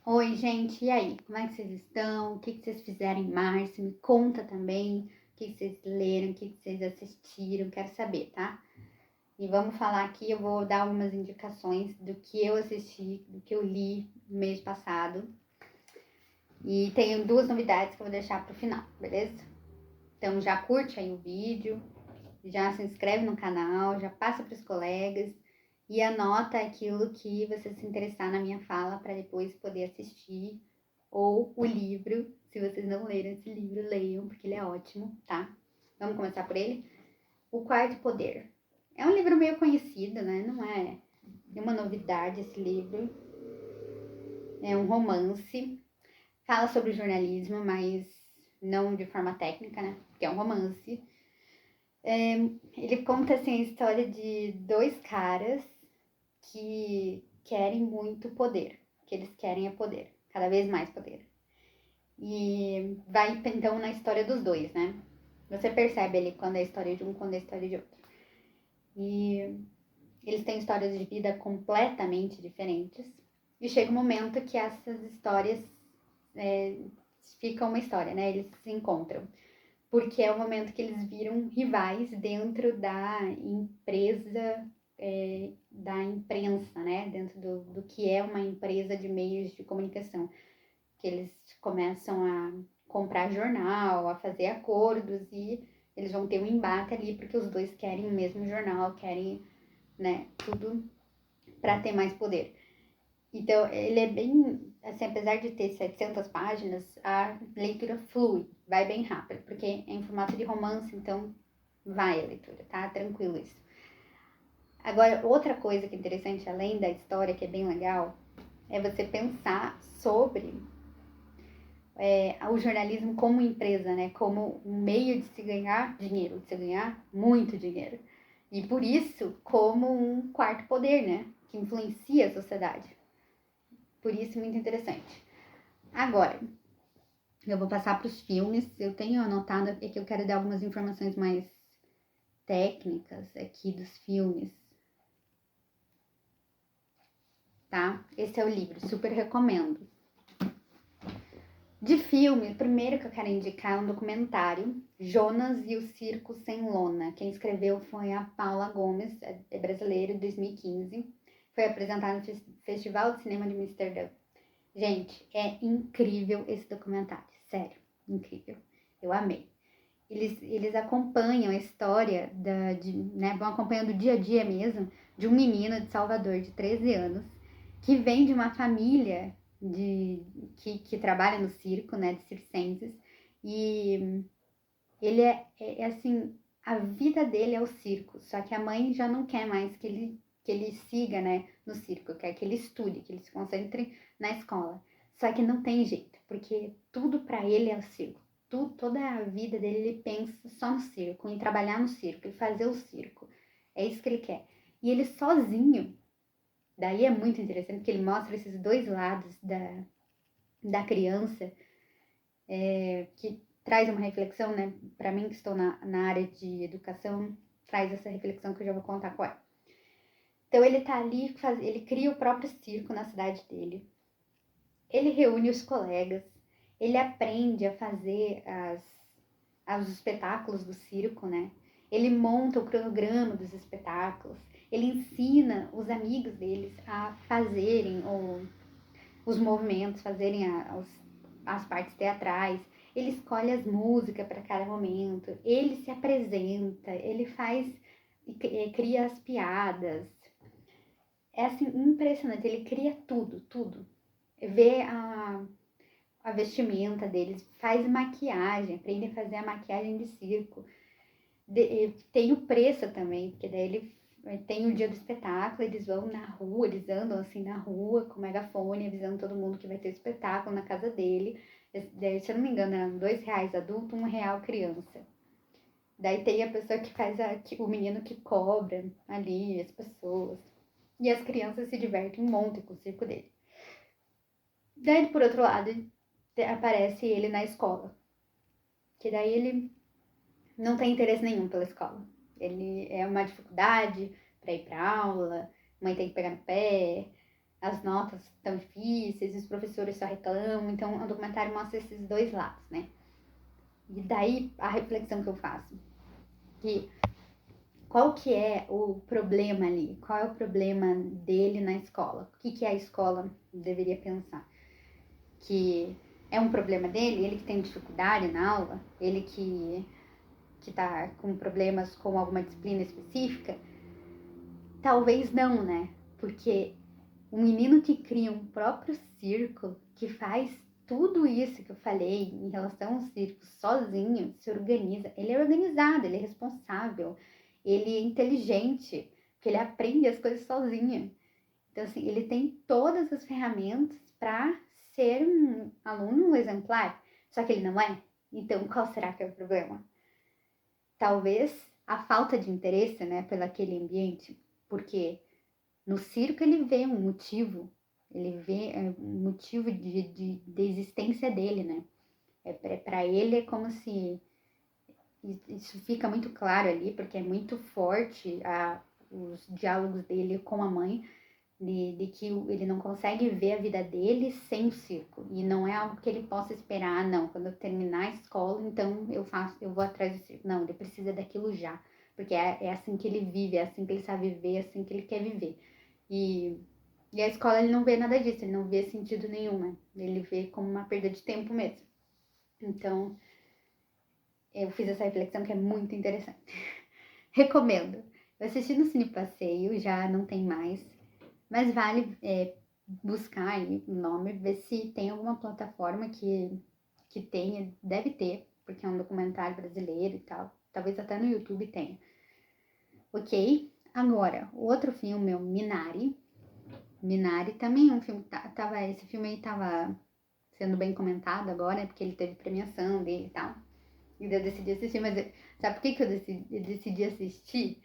Oi, gente, e aí? Como é que vocês estão? O que vocês fizeram em março? Me conta também o que vocês leram, o que vocês assistiram, quero saber, tá? E vamos falar aqui, eu vou dar algumas indicações do que eu assisti, do que eu li no mês passado. E tenho duas novidades que eu vou deixar pro final, beleza? Então já curte aí o vídeo, já se inscreve no canal, já passa pros colegas e anota aquilo que você se interessar na minha fala para depois poder assistir. Ou o livro, se vocês não leram esse livro, leiam, porque ele é ótimo, tá? Vamos começar por ele? O Quarto Poder. É um livro meio conhecido, né? Não é nenhuma novidade esse livro. É um romance. Fala sobre jornalismo, mas não de forma técnica, né? Porque é um romance. Ele conta assim, a história de dois caras que querem muito poder. Que eles querem é poder, cada vez mais poder. E vai então na história dos dois, né? Você percebe ali quando é a história de um, quando é a história de outro. E eles têm histórias de vida completamente diferentes. E chega um momento que essas histórias ficam uma história, né? Eles se encontram. Porque é o momento que eles viram rivais dentro da empresa, da imprensa, né? Dentro do que é uma empresa de meios de comunicação. Que eles começam a comprar jornal, a fazer acordos e eles vão ter um embate ali porque os dois querem o mesmo jornal, querem, né, tudo para ter mais poder. Então, ele é bem, assim, apesar de ter 700 páginas, a leitura flui, vai bem rápido, porque é em formato de romance, então vai a leitura, tá? Tranquilo isso. Agora, outra coisa que é interessante, além da história, que é bem legal, é você pensar sobre o jornalismo como empresa, né? Como um meio de se ganhar dinheiro, de se ganhar muito dinheiro. E por isso, como um quarto poder, né? Que influencia a sociedade. Por isso, muito interessante. Agora, eu vou passar para os filmes. Eu tenho anotado aqui que eu quero dar algumas informações mais técnicas aqui dos filmes. Tá? Esse é o livro, super recomendo. De filme, o primeiro que eu quero indicar é um documentário, Jonas e o Circo Sem Lona. Quem escreveu foi a Paula Gomes, é brasileira, de 2015. Foi apresentado no Festival de Cinema de Amsterdã. Gente, é incrível esse documentário, sério, incrível. Eu amei. Eles acompanham a história, né, vão acompanhando o dia a dia mesmo, de um menino de Salvador, de 13 anos, que vem de uma família que trabalha no circo, né, de circenses, e ele assim, a vida dele é o circo, só que a mãe já não quer mais que ele siga, né, no circo, quer que ele estude, que ele se concentre na escola. Só que não tem jeito, porque tudo para ele é o circo. Toda a vida dele ele pensa só no circo, em trabalhar no circo, em fazer o circo. É isso que ele quer. E ele sozinho, daí é muito interessante, porque ele mostra esses dois lados da criança, que traz uma reflexão, né? Para mim que estou na área de educação, traz essa reflexão que eu já vou contar qual é. Então ele tá ali, ele cria o próprio circo na cidade dele. Ele reúne os colegas, ele aprende a fazer os espetáculos do circo, né? Ele monta o cronograma dos espetáculos, ele ensina os amigos deles a fazerem os movimentos, fazerem as partes teatrais, ele escolhe as músicas para cada momento, ele se apresenta, ele faz e cria as piadas. É assim, impressionante, ele cria tudo. Vê a vestimenta deles, faz maquiagem, aprende a fazer a maquiagem de circo. Tem o preço também, porque daí ele tem o dia do espetáculo, eles vão na rua, eles andam assim na rua com megafone, avisando todo mundo que vai ter espetáculo na casa dele. Daí, se eu não me engano, eram R$2 adulto, R$1 criança. Daí tem a pessoa que faz o menino que cobra ali, as pessoas. E as crianças se divertem um monte com o circo dele. Daí, por outro lado, aparece ele na escola. Que daí ele não tem interesse nenhum pela escola. Ele é uma dificuldade para ir para aula, mãe tem que pegar no pé. as notas estão difíceis, os professores só reclamam, então o documentário mostra esses dois lados, né? E daí a reflexão que eu faço, que qual que é o problema ali? Qual é o problema dele na escola? O que a escola deveria pensar? Que é um problema dele? Ele que tem dificuldade na aula? Ele que tá com problemas com alguma disciplina específica? Talvez não, né? Porque o menino que cria um próprio circo, que faz tudo isso que eu falei em relação ao circo sozinho, se organiza, ele é organizado, ele é responsável, ele é inteligente, porque ele aprende as coisas sozinho. Então, assim, ele tem todas as ferramentas para ser um aluno exemplar, só que ele não é. Então, qual será que é o problema? Talvez a falta de interesse, né, pelo aquele ambiente, porque no circo ele vê um motivo, ele vê um motivo de existência dele, né? Para ele é como se isso fica muito claro ali, porque é muito forte os diálogos dele com a mãe, de que ele não consegue ver a vida dele sem o circo. E não é algo que ele possa esperar, não. Quando eu terminar a escola, então eu vou atrás do circo. Não, ele precisa daquilo já. Porque é assim que ele vive, é assim que ele sabe viver, é assim que ele quer viver. E, e a escola ele não vê nada disso, ele não vê sentido nenhum, né? Ele vê como uma perda de tempo mesmo. Então, eu fiz essa reflexão que é muito interessante. Recomendo. Eu assisti no Cine Passeio, já não tem mais, mas vale buscar aí o nome, ver se tem alguma plataforma que tenha, deve ter, porque é um documentário brasileiro e tal. Talvez até no YouTube tenha. Ok? Agora, o outro filme é o Minari. Minari também é um filme esse filme aí tava sendo bem comentado agora, porque ele teve premiação dele e tal. E daí eu decidi assistir, mas sabe por que eu decidi assistir?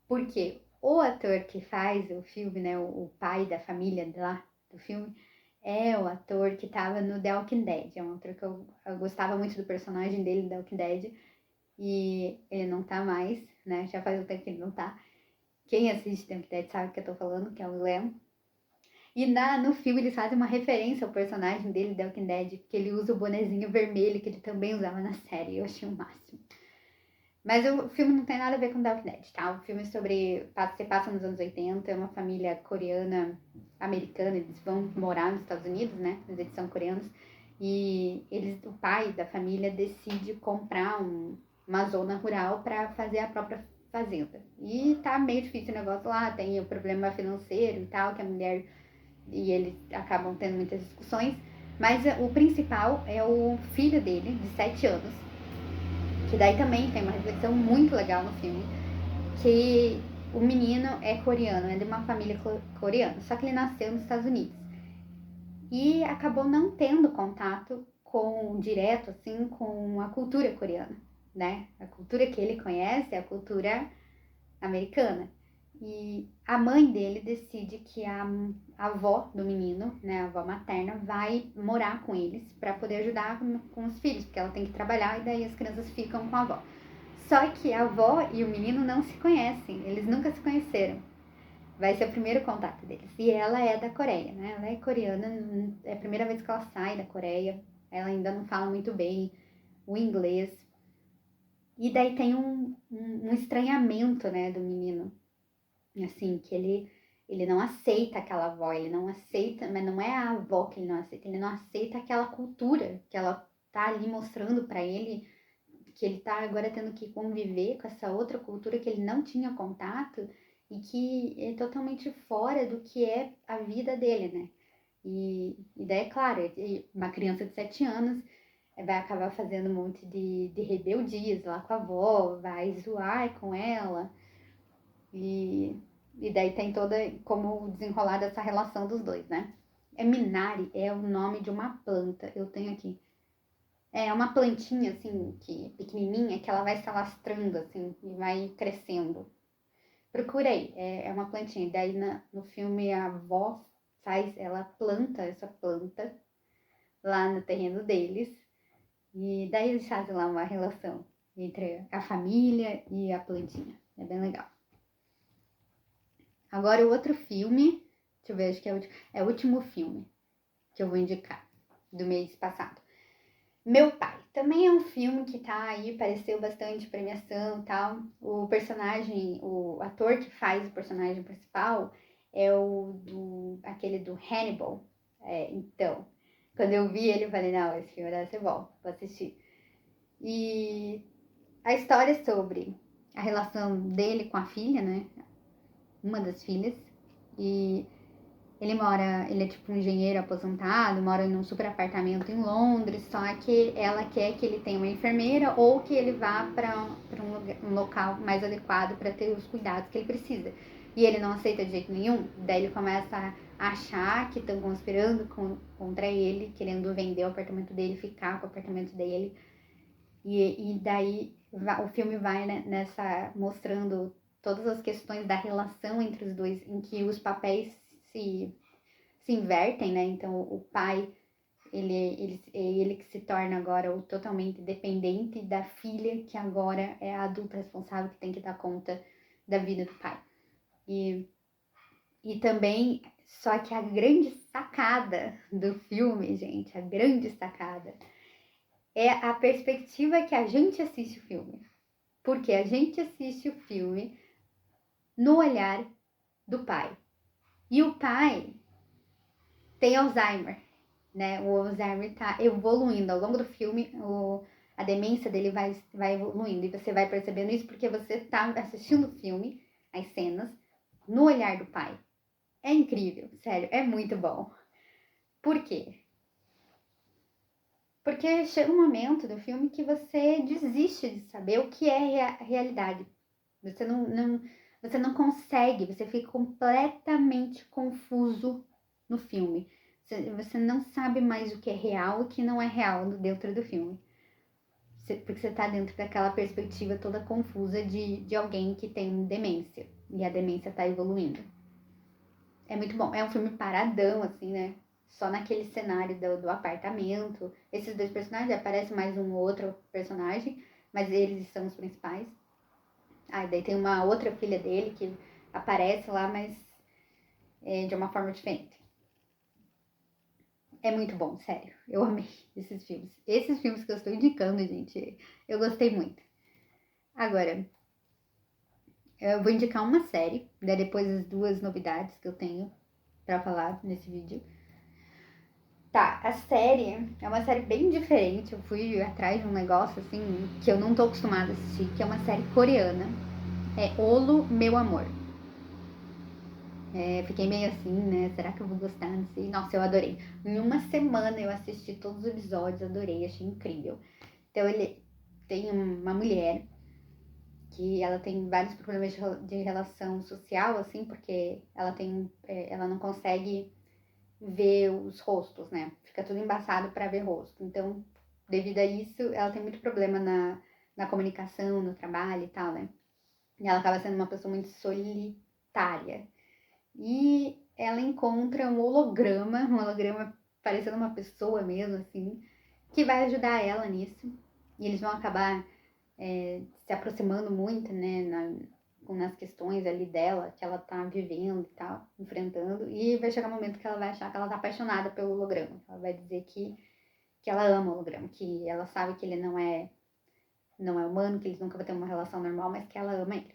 Porque o ator que faz o filme, né, o pai da família lá do filme, é o ator que tava no The Walking Dead. É um ator que eu gostava muito do personagem dele no The Walking Dead. E ele não tá mais, né? Já faz um tempo que ele não tá. Quem assiste The Walking Dead sabe o que eu tô falando, que é o Leon. E no filme eles fazem uma referência ao personagem dele, The Walking Dead, porque ele usa o bonezinho vermelho que ele também usava na série. Eu achei o máximo. Mas o filme não tem nada a ver com The Walking Dead, tá? O filme é se passa nos anos 80, é uma família coreana, americana, eles vão morar nos Estados Unidos, né? Mas eles são coreanos. E o pai da família decide comprar uma zona rural para fazer a própria fazenda. E tá meio difícil o negócio lá, tem o problema financeiro e tal, que a mulher e eles acabam tendo muitas discussões, mas o principal é o filho dele, de 7 anos, que daí também tem uma reflexão muito legal no filme, que o menino é coreano, é de uma família coreana, só que ele nasceu nos Estados Unidos. E acabou não tendo contato direto, assim, com a cultura coreana, né? A cultura que ele conhece é a cultura americana. E a mãe dele decide que a avó do menino, né, a avó materna, vai morar com eles para poder ajudar com os filhos, porque ela tem que trabalhar e daí as crianças ficam com a avó. Só que a avó e o menino não se conhecem, eles nunca se conheceram. Vai ser o primeiro contato deles. E ela é da Coreia, né? Ela é coreana, é a primeira vez que ela sai da Coreia. Ela ainda não fala muito bem o inglês. E daí tem um estranhamento, né, do menino. Assim, que ele não aceita aquela avó, ele não aceita, mas não é a avó que ele não aceita aquela cultura que ela tá ali mostrando para ele, que ele tá agora tendo que conviver com essa outra cultura que ele não tinha contato e que é totalmente fora do que é a vida dele, né? E daí, é claro, uma criança de 7 anos vai acabar fazendo um monte de rebeldias lá com a avó, vai zoar com ela. E daí tem toda como desenrolar dessa relação dos dois, né? Minari é o nome de uma planta, eu tenho aqui. É uma plantinha, assim, que pequenininha, que ela vai se alastrando, assim, e vai crescendo. Procura aí, é uma plantinha. Daí no filme a avó ela planta essa planta lá no terreno deles. E daí eles fazem lá uma relação entre a família e a plantinha. É bem legal. Agora o outro filme Deixa eu ver, acho que é o último filme que eu vou indicar, do mês passado. Meu Pai. Também é um filme que tá aí, apareceu bastante premiação e tal. O personagem, o ator que faz o personagem principal é aquele do Hannibal. Então, quando eu vi ele, eu falei, não, esse filme deve ser bom, vou assistir. E a história é sobre a relação dele com a filha, né? Uma das filhas. E ele é tipo um engenheiro aposentado, mora num super apartamento em Londres, só que ela quer que ele tenha uma enfermeira ou que ele vá para um local mais adequado para ter os cuidados que ele precisa. E ele não aceita de jeito nenhum, daí ele começa a achar que estão conspirando contra ele, querendo vender o apartamento dele, ficar com o apartamento dele. E daí o filme vai, né, mostrando todas as questões da relação entre os dois, em que os papéis se invertem, né? Então o pai, ele que se torna agora o totalmente dependente da filha, que agora é a adulta responsável que tem que dar conta da vida do pai. E também, só que a grande sacada do filme, gente, a grande sacada, é a perspectiva que a gente assiste o filme. Porque a gente assiste o filme no olhar do pai. E o pai tem Alzheimer, né? O Alzheimer tá evoluindo. Ao longo do filme, a demência dele vai evoluindo. E você vai percebendo isso porque você tá assistindo o filme, as cenas, no olhar do pai. É incrível, sério, é muito bom. Por quê? Porque chega um momento do filme que você desiste de saber o que é a realidade. Você não consegue, você fica completamente confuso no filme. Você não sabe mais o que é real e o que não é real dentro do filme. Porque você tá dentro daquela perspectiva toda confusa de alguém que tem demência. E a demência tá evoluindo. É muito bom. É um filme paradão, assim, né? Só naquele cenário do apartamento. Esses dois personagens, aparece mais um outro personagem, mas eles são os principais. Daí tem uma outra filha dele que aparece lá, mas de uma forma diferente. É muito bom, sério. Eu amei esses filmes. Esses filmes que eu estou indicando, gente, eu gostei muito. Agora, eu vou indicar uma série, daí depois as duas novidades que eu tenho pra falar nesse vídeo. Tá, a série é uma série bem diferente. Eu fui atrás de um negócio assim que eu não tô acostumada a assistir, que é uma série coreana. É Olo, Meu Amor. Fiquei meio assim, né? Será que eu vou gostar? Não sei. Nossa, eu adorei. Em uma semana eu assisti todos os episódios, adorei, achei incrível. Então ele tem uma mulher que ela tem vários problemas de relação social, assim, porque ela não consegue ver os rostos, né? Fica tudo embaçado para ver rosto. Então, devido a isso, ela tem muito problema na comunicação, no trabalho e tal, né? E ela acaba sendo uma pessoa muito solitária. E ela encontra um holograma parecendo uma pessoa mesmo, assim, que vai ajudar ela nisso. E eles vão acabar se aproximando muito, né, nas questões ali dela, que ela tá vivendo e tal, enfrentando. E vai chegar um momento que ela vai achar que ela tá apaixonada pelo holograma. Ela vai dizer que ela ama o holograma, que ela sabe que ele não é humano, que eles nunca vão ter uma relação normal, mas que ela ama ele.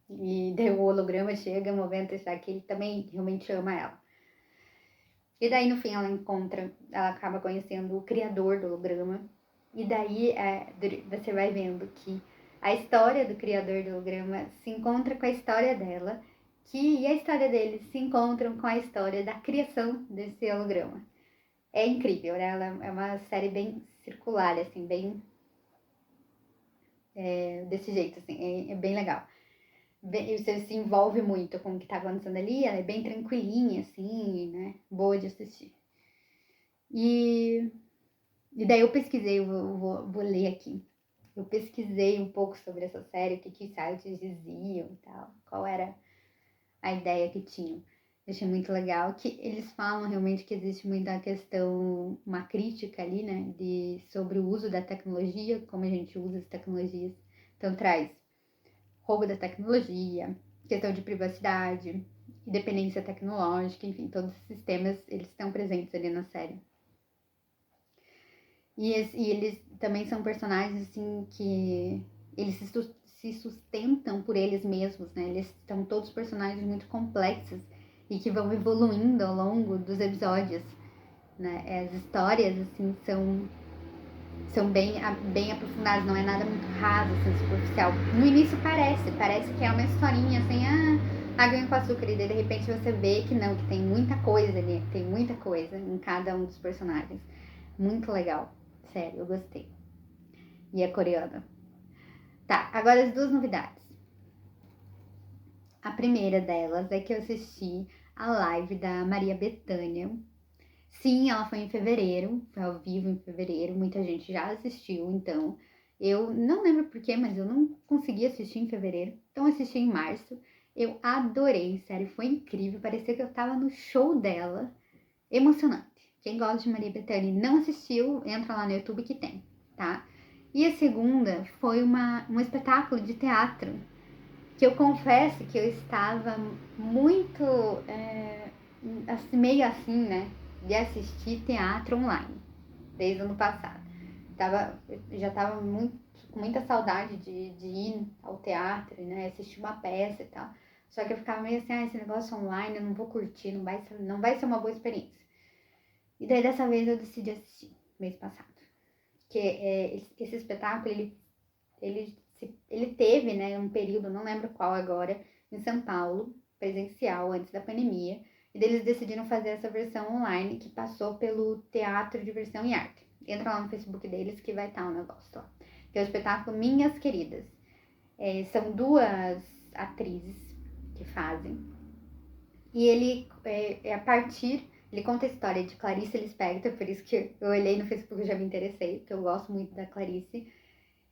E daí o holograma chega no momento que ele também realmente ama ela. E daí no fim ela acaba conhecendo o criador do holograma. E daí você vai vendo que a história do criador do holograma se encontra com a história dela, e a história deles se encontram com a história da criação desse holograma. É incrível, né? Ela é uma série bem circular, assim, bem desse jeito, assim, é bem legal. Você se envolve muito com o que tá acontecendo ali, ela é bem tranquilinha, assim, né? Boa de assistir. E daí eu pesquisei, vou ler aqui. Eu pesquisei um pouco sobre essa série, o que os sites diziam e tal, qual era a ideia que tinham. Eu achei muito legal que eles falam realmente que existe muita questão, uma crítica ali, né, sobre o uso da tecnologia, como a gente usa as tecnologias. Então traz roubo da tecnologia, questão de privacidade, e dependência tecnológica, enfim, todos esses temas, eles estão presentes ali na série. E eles também são personagens, assim, que eles se sustentam por eles mesmos, né? Eles são todos personagens muito complexos e que vão evoluindo ao longo dos episódios, né? As histórias, assim, são bem aprofundadas, não é nada muito raso, assim, superficial. No início parece que é uma historinha, assim, água com açúcar, e daí de repente você vê que não, que tem muita coisa ali, tem muita coisa em cada um dos personagens. Muito legal, sério, eu gostei. E é coreana. Tá, agora as duas novidades. A primeira delas é que eu assisti a live da Maria Bethânia. Sim, ela foi em fevereiro, foi ao vivo em fevereiro, muita gente já assistiu, então eu não lembro porquê, mas eu não consegui assistir em fevereiro, então assisti em março. Eu adorei, sério, foi incrível, parecia que eu tava no show dela, emocionante. Quem gosta de Maria Bethânia e não assistiu, entra lá no YouTube que tem, tá? E a segunda foi um espetáculo de teatro, que eu confesso que eu estava muito, assim, meio assim, né, de assistir teatro online, desde o ano passado. Já estava com muita saudade de ir ao teatro, né, assistir uma peça e tal. Só que eu ficava meio assim, esse negócio online eu não vou curtir, não vai ser uma boa experiência. E daí dessa vez eu decidi assistir, mês passado. Que esse espetáculo, ele teve, né, um período, não lembro qual agora, em São Paulo, presencial, antes da pandemia, e eles decidiram fazer essa versão online, que passou pelo Teatro Diversão e Arte. Entra lá no Facebook deles que vai estar o negócio lá. Que é o espetáculo Minhas Queridas. São duas atrizes que fazem. E ele, ele conta a história de Clarice Lispector, por isso que eu olhei no Facebook e já me interessei, porque eu gosto muito da Clarice.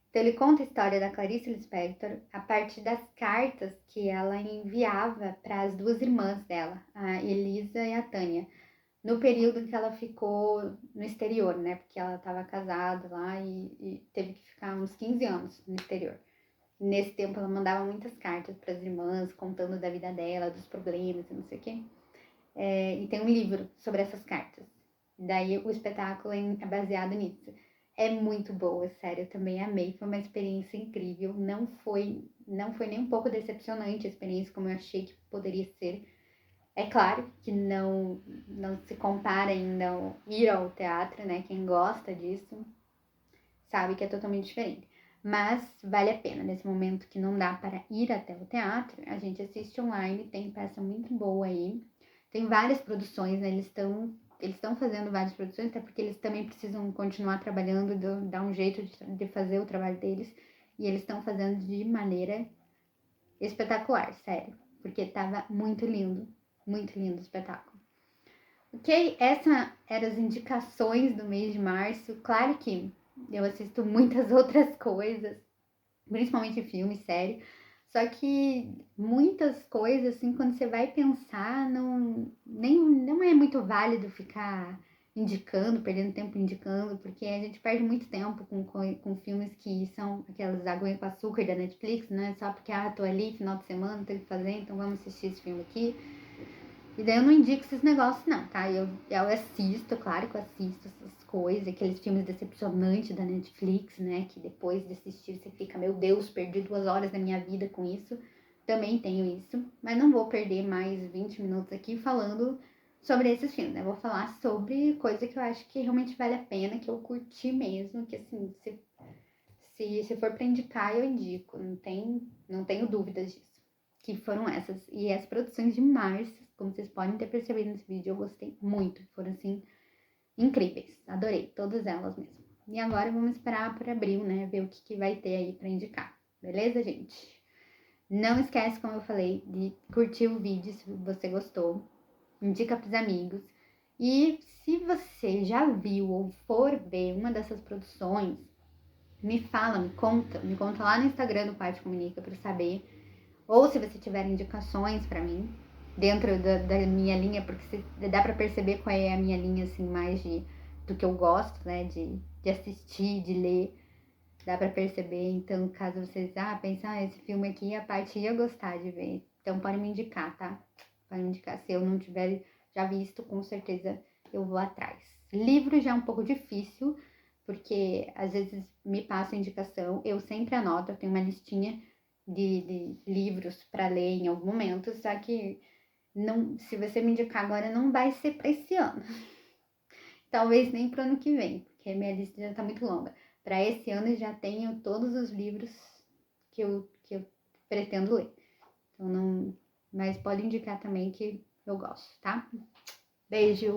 Então ele conta a história da Clarice Lispector a partir das cartas que ela enviava para as duas irmãs dela, a Elisa e a Tânia, no período em que ela ficou no exterior, né? Porque ela estava casada lá e teve que ficar uns 15 anos no exterior. Nesse tempo ela mandava muitas cartas para as irmãs, contando da vida dela, dos problemas e não sei o quê. E tem um livro sobre essas cartas. Daí o espetáculo é baseado nisso. É muito boa, sério, eu também amei, foi uma experiência incrível, não foi nem um pouco decepcionante a experiência como eu achei que poderia ser. É claro que não se compara ainda ao ir ao teatro, né? Quem gosta disso sabe que é totalmente diferente. Mas vale a pena, nesse momento que não dá para ir até o teatro, a gente assiste online, tem peça muito boa aí. Tem várias produções, né? Eles estão fazendo várias produções, até porque eles também precisam continuar trabalhando, dar um jeito de fazer o trabalho deles. E eles estão fazendo de maneira espetacular, sério. Porque tava muito lindo o espetáculo. Ok, essas eram as indicações do mês de março. Claro que eu assisto muitas outras coisas, principalmente filme, série. Só que muitas coisas, assim, quando você vai pensar, não é muito válido ficar indicando, perdendo tempo indicando, porque a gente perde muito tempo com filmes que são aquelas água com açúcar da Netflix, né? Só porque, tô ali, final de semana, tenho que fazer, então vamos assistir esse filme aqui. E daí eu não indico esses negócios, não, tá? Eu assisto, claro que eu assisto essas coisas, aqueles filmes decepcionantes da Netflix, né? Que depois de assistir você fica, meu Deus, perdi 2 horas da minha vida com isso. Também tenho isso, mas não vou perder mais 20 minutos aqui falando sobre esses filmes, né? Vou falar sobre coisa que eu acho que realmente vale a pena, que eu curti mesmo, que assim, se for pra indicar, eu indico, não tenho dúvidas disso. Que foram essas. E as produções de março, como vocês podem ter percebido nesse vídeo, eu gostei muito. Foram, assim, incríveis. Adorei, todas elas mesmo. E agora vamos esperar por abril, né? Ver o que vai ter aí pra indicar. Beleza, gente? Não esquece, como eu falei, de curtir o vídeo se você gostou. Indica pros amigos. E se você já viu ou for ver uma dessas produções, me fala, me conta lá no Instagram do Parte Comunica pra saber. Ou se você tiver indicações para mim, dentro da minha linha, porque dá para perceber qual é a minha linha, assim, mais do que eu gosto, né, de assistir, de ler, dá para perceber. Então, caso vocês pensar, esse filme aqui, a parte ia gostar de ver, então pode me indicar, tá? pode indicar. Se eu não tiver já visto, com certeza eu vou atrás. Livro já é um pouco difícil, porque às vezes me passa indicação, eu sempre anoto, eu tenho uma listinha de livros para ler em algum momento, só que não, se você me indicar agora, não vai ser para esse ano. Talvez nem para o ano que vem, porque minha lista já está muito longa. Para esse ano eu já tenho todos os livros que eu pretendo ler. Então não, mas pode indicar também que eu gosto, tá? Beijo!